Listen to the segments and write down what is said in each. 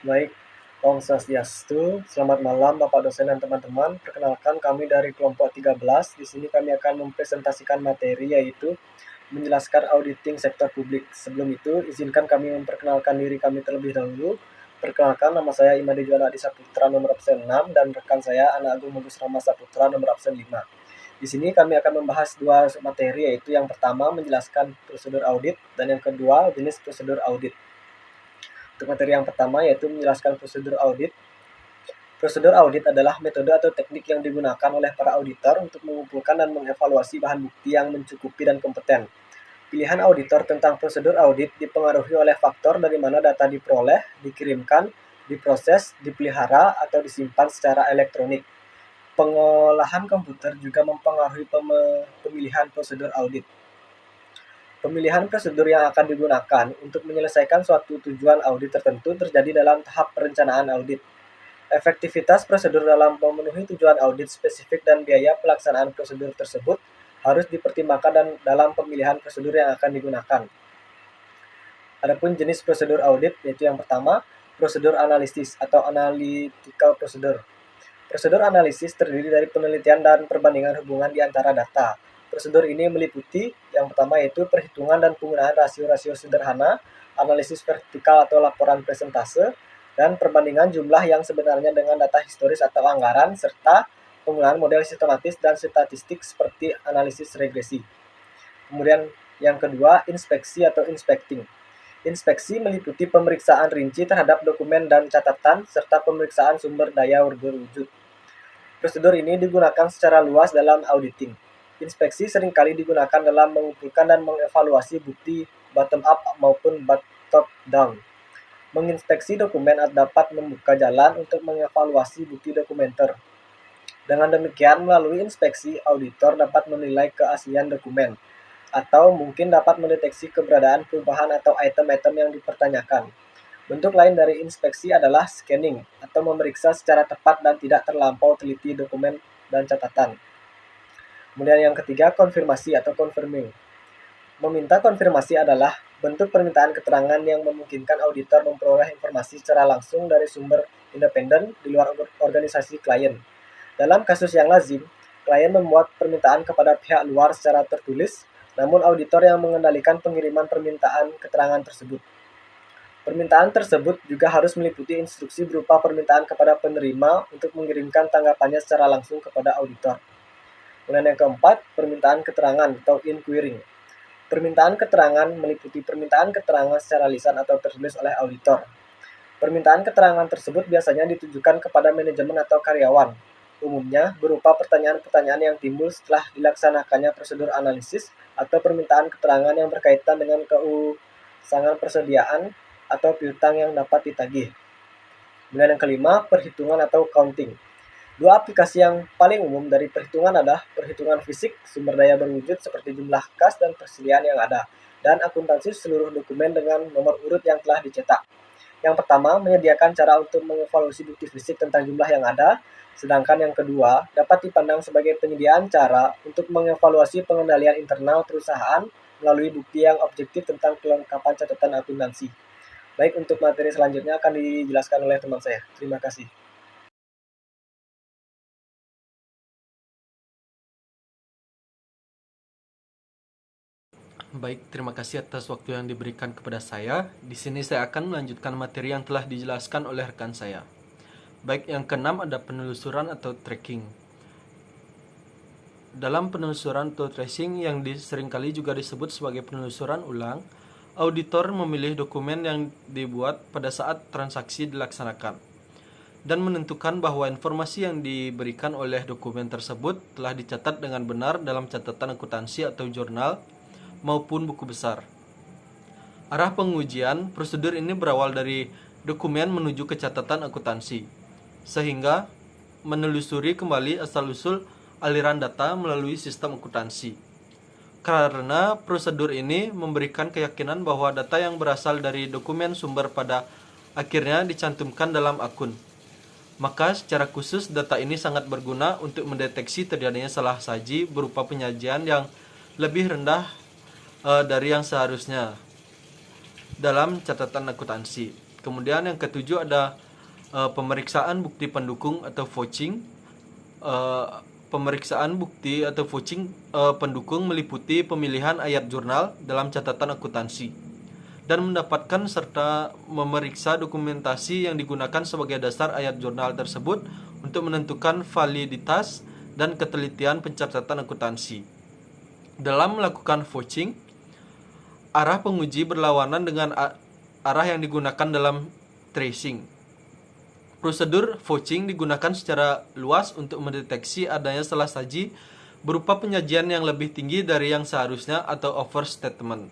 Baik, Om Swastiastu, selamat malam Bapak dosen dan teman-teman. Perkenalkan kami dari kelompok 13. Di sini kami akan mempresentasikan materi yaitu menjelaskan auditing sektor publik. Sebelum itu, izinkan kami memperkenalkan diri kami terlebih dahulu. Perkenalkan, nama saya Imade Juwana Adi Saputra nomor absen 6 dan rekan saya Anak Agung Bagus Rama Saputra nomor absen 5. Di sini kami akan membahas dua materi, yaitu yang pertama menjelaskan prosedur audit dan yang kedua jenis prosedur audit. Untuk materi yang pertama yaitu menjelaskan prosedur audit. Prosedur audit adalah metode atau teknik yang digunakan oleh para auditor untuk mengumpulkan dan mengevaluasi bahan bukti yang mencukupi dan kompeten. Pilihan auditor tentang prosedur audit dipengaruhi oleh faktor dari mana data diperoleh, dikirimkan, diproses, dipelihara, atau disimpan secara elektronik. Pengolahan komputer juga mempengaruhi pemilihan prosedur audit. Pemilihan prosedur yang akan digunakan untuk menyelesaikan suatu tujuan audit tertentu terjadi dalam tahap perencanaan audit. Efektivitas prosedur dalam memenuhi tujuan audit spesifik dan biaya pelaksanaan prosedur tersebut harus dipertimbangkan dan dalam pemilihan prosedur yang akan digunakan. Adapun jenis prosedur audit yaitu yang pertama, prosedur analisis atau analytical procedure. Prosedur analisis terdiri dari penelitian dan perbandingan hubungan di antara data. Prosedur ini meliputi yang pertama yaitu perhitungan dan penggunaan rasio-rasio sederhana, analisis vertikal atau laporan presentase, dan perbandingan jumlah yang sebenarnya dengan data historis atau anggaran, serta penggunaan model sistematis dan statistik seperti analisis regresi. Kemudian yang kedua, inspeksi atau inspecting. Inspeksi meliputi pemeriksaan rinci terhadap dokumen dan catatan, serta pemeriksaan sumber daya berwujud. Prosedur ini digunakan secara luas dalam auditing. Inspeksi seringkali digunakan dalam mengumpulkan dan mengevaluasi bukti bottom-up maupun top-down. Menginspeksi dokumen dapat membuka jalan untuk mengevaluasi bukti dokumenter. Dengan demikian, melalui inspeksi, auditor dapat menilai keaslian dokumen, atau mungkin dapat mendeteksi keberadaan perubahan atau item-item yang dipertanyakan. Bentuk lain dari inspeksi adalah scanning, atau memeriksa secara tepat dan tidak terlampau teliti dokumen dan catatan. Kemudian yang ketiga, konfirmasi atau confirming. Meminta konfirmasi adalah bentuk permintaan keterangan yang memungkinkan auditor memperoleh informasi secara langsung dari sumber independen di luar organisasi klien. Dalam kasus yang lazim, klien membuat permintaan kepada pihak luar secara tertulis, namun auditor yang mengendalikan pengiriman permintaan keterangan tersebut. Permintaan tersebut juga harus meliputi instruksi berupa permintaan kepada penerima untuk mengirimkan tanggapannya secara langsung kepada auditor. Kemudian yang keempat, permintaan keterangan atau inquiring. Permintaan keterangan meliputi permintaan keterangan secara lisan atau tertulis oleh auditor. Permintaan keterangan tersebut biasanya ditujukan kepada manajemen atau karyawan, umumnya berupa pertanyaan-pertanyaan yang timbul setelah dilaksanakannya prosedur analisis atau permintaan keterangan yang berkaitan dengan keusangan persediaan atau piutang yang dapat ditagih. Kemudian yang kelima, perhitungan atau counting. Dua aplikasi yang paling umum dari perhitungan adalah perhitungan fisik, sumber daya berwujud seperti jumlah kas dan persediaan yang ada, dan akuntansi seluruh dokumen dengan nomor urut yang telah dicetak. Yang pertama, menyediakan cara untuk mengevaluasi bukti fisik tentang jumlah yang ada, sedangkan yang kedua dapat dipandang sebagai penyediaan cara untuk mengevaluasi pengendalian internal perusahaan melalui bukti yang objektif tentang kelengkapan catatan akuntansi. Baik, untuk materi selanjutnya akan dijelaskan oleh teman saya. Terima kasih. Baik, terima kasih atas waktu yang diberikan kepada saya. Di sini saya akan melanjutkan materi yang telah dijelaskan oleh rekan saya. Baik, yang keenam ada penelusuran atau tracking. Dalam penelusuran atau tracing yang seringkali juga disebut sebagai penelusuran ulang, auditor memilih dokumen yang dibuat pada saat transaksi dilaksanakan dan menentukan bahwa informasi yang diberikan oleh dokumen tersebut telah dicatat dengan benar dalam catatan akuntansi atau jurnal maupun buku besar. Arah pengujian prosedur ini berawal dari dokumen menuju ke catatan akuntansi, sehingga menelusuri kembali asal-usul aliran data melalui sistem akuntansi. Karena prosedur ini memberikan keyakinan bahwa data yang berasal dari dokumen sumber pada akhirnya dicantumkan dalam akun. Maka secara khusus data ini sangat berguna untuk mendeteksi terjadinya salah saji berupa penyajian yang lebih rendah dari yang seharusnya dalam catatan akuntansi. Kemudian yang ketujuh ada pemeriksaan bukti pendukung atau vouching. Pemeriksaan bukti atau vouching pendukung meliputi pemilihan ayat jurnal dalam catatan akuntansi dan mendapatkan serta memeriksa dokumentasi yang digunakan sebagai dasar ayat jurnal tersebut untuk menentukan validitas dan ketelitian pencatatan akuntansi. Dalam melakukan vouching, arah penguji berlawanan dengan arah yang digunakan dalam tracing. Prosedur vouching digunakan secara luas untuk mendeteksi adanya salah saji berupa penyajian yang lebih tinggi dari yang seharusnya atau overstatement.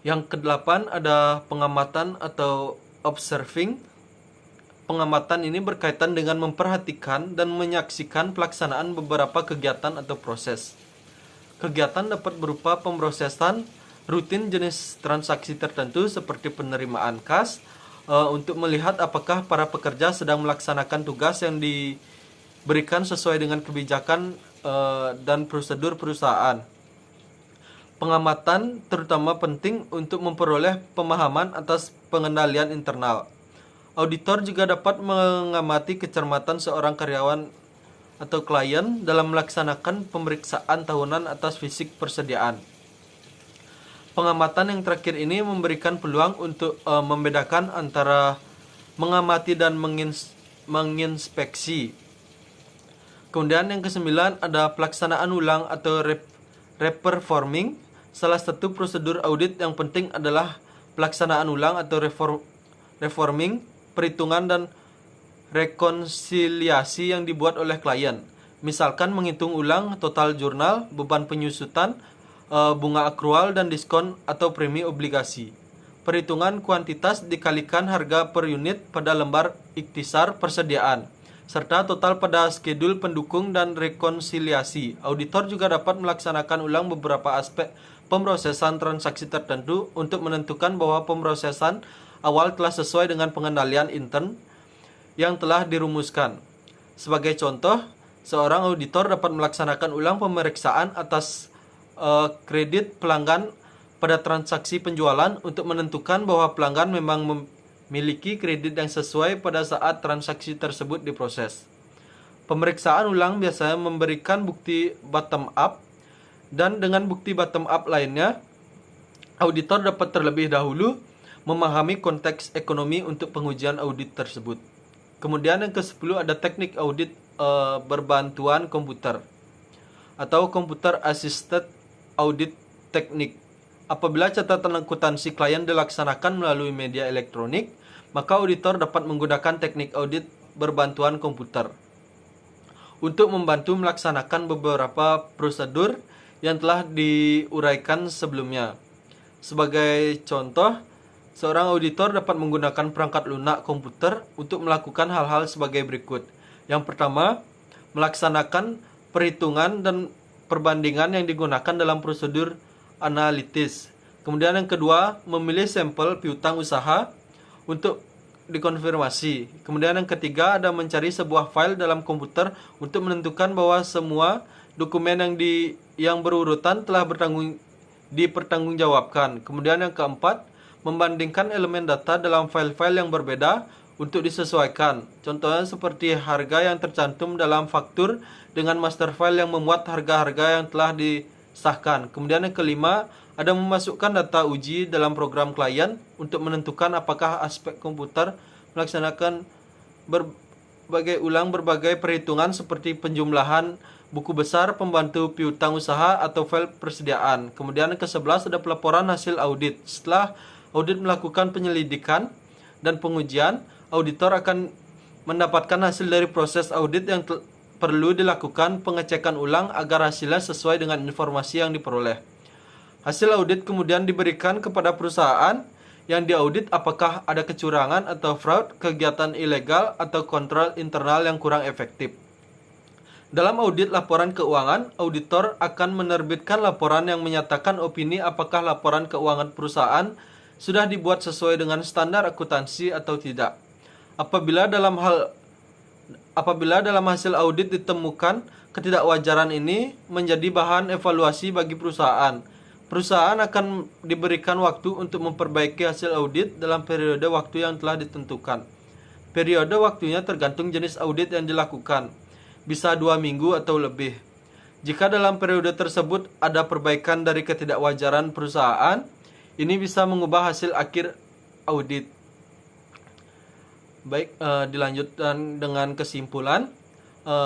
Yang kedelapan ada pengamatan atau observing. Pengamatan ini berkaitan dengan memperhatikan dan menyaksikan pelaksanaan beberapa kegiatan atau proses. Kegiatan dapat berupa pemrosesan rutin jenis transaksi tertentu seperti penerimaan kas, untuk melihat apakah para pekerja sedang melaksanakan tugas yang diberikan sesuai dengan kebijakan dan prosedur perusahaan. Pengamatan terutama penting untuk memperoleh pemahaman atas pengendalian internal. Auditor juga dapat mengamati kecermatan seorang karyawan atau klien dalam melaksanakan pemeriksaan tahunan atas fisik persediaan. Pengamatan yang terakhir ini memberikan peluang untuk membedakan antara mengamati dan menginspeksi. Kemudian yang kesembilan ada pelaksanaan ulang atau reperforming. Salah satu prosedur audit yang penting adalah pelaksanaan ulang atau reforming, perhitungan dan rekonsiliasi yang dibuat oleh klien. Misalkan menghitung ulang total jurnal, beban penyusutan, bunga akrual dan diskon atau premi obligasi. Perhitungan kuantitas dikalikan harga per unit pada lembar ikhtisar persediaan, serta total pada skedul pendukung dan rekonsiliasi. Auditor juga dapat melaksanakan ulang beberapa aspek pemrosesan transaksi tertentu untuk menentukan bahwa pemrosesan awal telah sesuai dengan pengendalian intern yang telah dirumuskan. Sebagai contoh, seorang auditor dapat melaksanakan ulang pemeriksaan atas kredit pelanggan pada transaksi penjualan untuk menentukan bahwa pelanggan memang memiliki kredit yang sesuai pada saat transaksi tersebut diproses. Pemeriksaan ulang biasanya memberikan bukti bottom up, dan dengan bukti bottom up lainnya, auditor dapat terlebih dahulu memahami konteks ekonomi untuk pengujian audit tersebut. Kemudian yang ke-10 ada teknik audit berbantuan komputer atau computer assisted audit teknik. Apabila catatan akuntansi klien dilaksanakan melalui media elektronik, maka auditor dapat menggunakan teknik audit berbantuan komputer untuk membantu melaksanakan beberapa prosedur yang telah diuraikan sebelumnya. Sebagai contoh, seorang auditor dapat menggunakan perangkat lunak komputer untuk melakukan hal-hal sebagai berikut. Yang pertama, melaksanakan perhitungan dan perbandingan yang digunakan dalam prosedur analitis. Kemudian yang kedua, memilih sampel piutang usaha untuk dikonfirmasi. Kemudian yang ketiga, ada mencari sebuah file dalam komputer untuk menentukan bahwa semua dokumen yang berurutan telah dipertanggungjawabkan. Kemudian yang keempat, membandingkan elemen data dalam file-file yang berbeda untuk disesuaikan. Contohnya seperti harga yang tercantum dalam faktur dengan master file yang memuat harga-harga yang telah disahkan. Kemudian yang kelima, ada memasukkan data uji dalam program klien untuk menentukan apakah aspek komputer melaksanakan berbagai perhitungan seperti penjumlahan buku besar, pembantu piutang usaha, atau file persediaan. Kemudian yang ke-11 ada pelaporan hasil audit. Setelah audit melakukan penyelidikan dan pengujian, auditor akan mendapatkan hasil dari proses audit yang perlu dilakukan pengecekan ulang agar hasilnya sesuai dengan informasi yang diperoleh. Hasil audit kemudian diberikan kepada perusahaan yang diaudit apakah ada kecurangan atau fraud, kegiatan ilegal, atau kontrol internal yang kurang efektif. Dalam audit laporan keuangan, auditor akan menerbitkan laporan yang menyatakan opini apakah laporan keuangan perusahaan sudah dibuat sesuai dengan standar akuntansi atau tidak. Apabila dalam hasil audit ditemukan ketidakwajaran ini menjadi bahan evaluasi bagi perusahaan, Perusahaan akan diberikan waktu untuk memperbaiki hasil audit dalam periode waktu yang telah ditentukan. Periode waktunya tergantung jenis audit yang dilakukan, bisa 2 minggu atau lebih. Jika dalam periode tersebut ada perbaikan dari ketidakwajaran perusahaan, ini bisa mengubah hasil akhir audit. Baik, dilanjutkan dengan kesimpulan.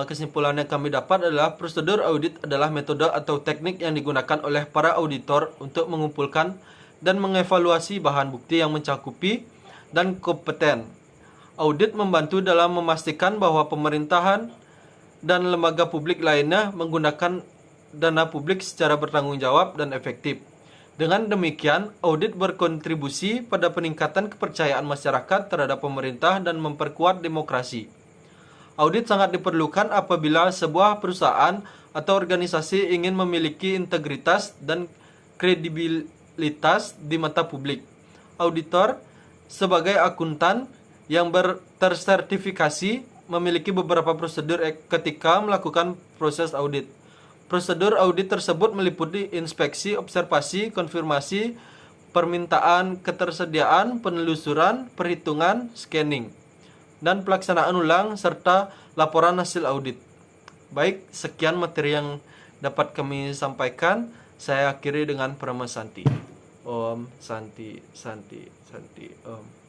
Kesimpulan yang kami dapat adalah prosedur audit adalah metode atau teknik yang digunakan oleh para auditor untuk mengumpulkan dan mengevaluasi bahan bukti yang mencakupi dan kompeten. Audit membantu dalam memastikan bahwa pemerintahan dan lembaga publik lainnya menggunakan dana publik secara bertanggung jawab dan efektif. Dengan demikian, audit berkontribusi pada peningkatan kepercayaan masyarakat terhadap pemerintah dan memperkuat demokrasi. Audit sangat diperlukan apabila sebuah perusahaan atau organisasi ingin memiliki integritas dan kredibilitas di mata publik. Auditor sebagai akuntan yang tersertifikasi memiliki beberapa prosedur ketika melakukan proses audit. Prosedur audit tersebut meliputi inspeksi, observasi, konfirmasi, permintaan ketersediaan, penelusuran, perhitungan, scanning, dan pelaksanaan ulang serta laporan hasil audit. Baik, sekian materi yang dapat kami sampaikan. Saya akhiri dengan Parama Santi. Om Santi Santi Santi Om.